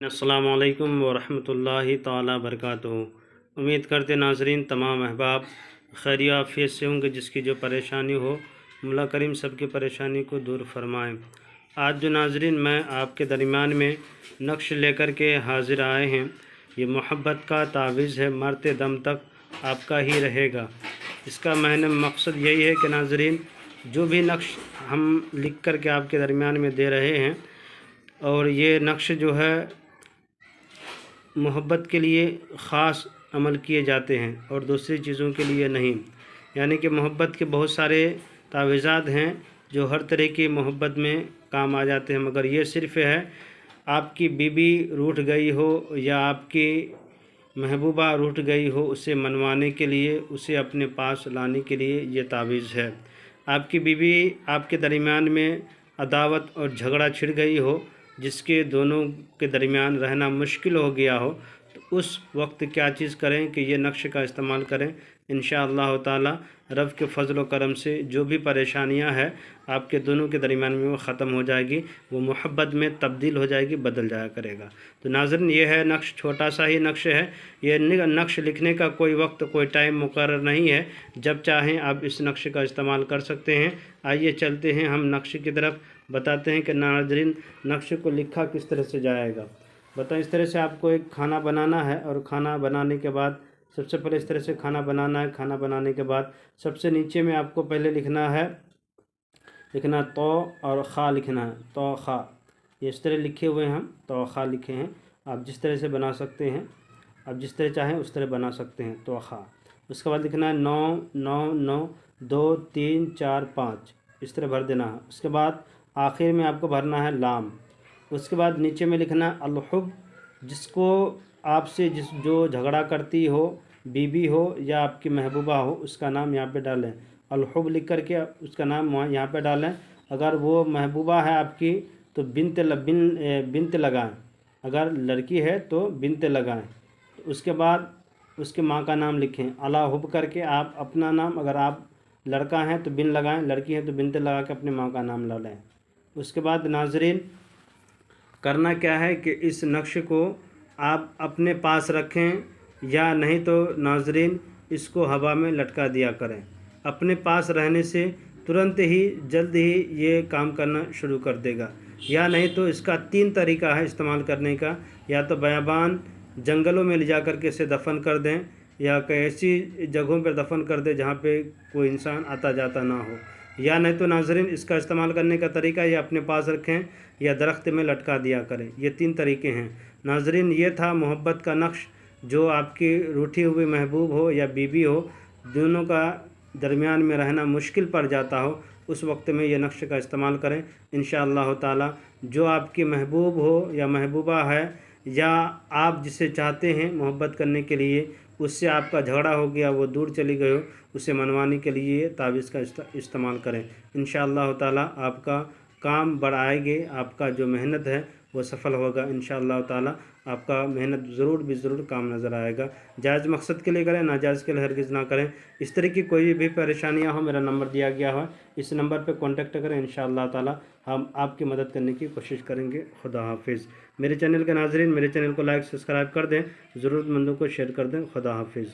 अस्सलामु अलैकुम वरहमतुल्लाहि ताला बरकातुहू। उम्मीद करते नाजरीन तमाम अहबाब खैरियत आफियत से होंगे। जिसकी जो परेशानी हो मौला करीम सबकी परेशानी को दूर फरमाएँ। आज जो नाजरीन मैं आपके दरमियान में नक्श लेकर के हाजिर आए हैं, ये मोहब्बत का तावीज़ है, मरते दम तक आपका ही रहेगा। इसका मकसद यही है कि नाजरीन जो भी नक्श हम लिख कर के आपके दरमियान में दे रहे हैं, और ये नक्श जो है मोहब्बत के लिए ख़ास अमल किए जाते हैं और दूसरी चीज़ों के लिए नहीं। यानी कि मोहब्बत के बहुत सारे तावीज़ात हैं जो हर तरह की मोहब्बत में काम आ जाते हैं, मगर ये सिर्फ़ है आपकी बीवी रूठ गई हो या आपकी महबूबा रूठ गई हो, उसे मनवाने के लिए, उसे अपने पास लाने के लिए ये तावीज़ है। आपकी बीवी आपके दरमियान में अदावत और झगड़ा छिड़ गई हो, जिसके दोनों के दरमियान रहना मुश्किल हो गया हो, तो उस वक्त क्या चीज़ करें कि ये नक्श का इस्तेमाल करें। इंशाअल्लाह ताला रब के फ़ज़ल व करम से जो भी परेशानियां हैं आपके दोनों के दरमियान में वो ख़त्म हो जाएगी, वो मोहब्बत में तब्दील हो जाएगी, बदल जाया करेगा। तो नाज़रीन ये है नक्श, छोटा सा ही नक्श है। ये नक्श लिखने का कोई वक्त कोई टाइम मुकर्रर नहीं है, जब चाहें आप इस नक्श का इस्तेमाल कर सकते हैं। आइए चलते हैं हम नक्श की तरफ, बताते हैं कि नाज़रीन नक्श को लिखा किस तरह से जाएगा। बताएं, इस तरह से आपको एक खाना बनाना है, और खाना बनाने के बाद सबसे पहले इस तरह से खाना बनाना है। खाना बनाने के बाद सबसे नीचे में आपको पहले लिखना तो और ख़ा लिखना है, तो ख़ा। ये इस तरह लिखे हुए हैं, हम तो ख़ा लिखे हैं। आप जिस तरह से बना सकते हैं, आप जिस तरह चाहें उस तरह बना सकते हैं, तो ख़ा। उसके बाद लिखना है 9 9 9 2 3 4 5, इस तरह भर देना है। उसके बाद आखिर में आपको भरना है लाम। उसके बाद नीचे में लिखना है अलहुब। जिसको आपसे जो झगड़ा करती हो, बीबी हो या आपकी महबूबा हो, उसका नाम यहाँ पे डालें। अलहुब लिख कर के उसका नाम यहाँ पे डालें। अगर वो महबूबा है आपकी तो बिनत लगाएं, अगर लड़की है तो बिनत लगाएं। तो उसके बाद उसके माँ का नाम लिखें। अला हुब करके आप अपना नाम, अगर आप लड़का हैं तो बिन लगाएं, लड़की है तो बिनत लगा के अपने माँ का नाम ला लें। उसके बाद नाजरीन करना क्या है कि इस नक्श को आप अपने पास रखें, या नहीं तो नाजरीन इसको हवा में लटका दिया करें। अपने पास रहने से तुरंत ही जल्द ही ये काम करना शुरू कर देगा। या नहीं तो इसका 3 तरीका है इस्तेमाल करने का। या तो बयाबान जंगलों में ले जा कर के इसे दफन कर दें, या कई ऐसी जगहों पर दफन कर दें जहाँ पे कोई इंसान आता जाता ना हो। या नहीं तो नाजरीन इसका इस्तेमाल करने का तरीका ये अपने पास रखें या दरख्त में लटका दिया करें। ये 3 तरीके हैं नाजरीन। ये था मोहब्बत का नक्श। जो आपकी रूठी हुई महबूब हो या बीबी हो, दोनों का दरमियान में रहना मुश्किल पड़ जाता हो, उस वक्त में ये नक्श का इस्तेमाल करें। इंशाअल्लाह ताला जो आपकी महबूब हो या महबूबा है, या आप जिसे चाहते हैं मोहब्बत करने के लिए, उससे आपका झगड़ा हो गया, वो दूर चली गई हो, उसे मनवाने के लिए तावीज़ का इस्तेमाल करें। इंशाअल्लाह ताला आपका काम बढ़ाएंगे, आपका जो मेहनत है वो सफल होगा। इंशाअल्लाह ताला आपका मेहनत ज़रूर काम नज़र आएगा। जायज़ मकसद के लिए करें, नाजायज़ के लिए हरगिज़ ना करें। इस तरह की कोई भी परेशानियाँ हो, मेरा नंबर दिया गया है, इस नंबर पर कॉन्टेक्ट करें। इंशाअल्लाह ताला हम आपकी मदद करने की कोशिश करेंगे। खुदा हाफिज़। मेरे चैनल के नाज़रीन मेरे चैनल को लाइक सब्सक्राइब कर दें, ज़रूरतमंदों को शेयर कर दें। खुदा हाफिज़।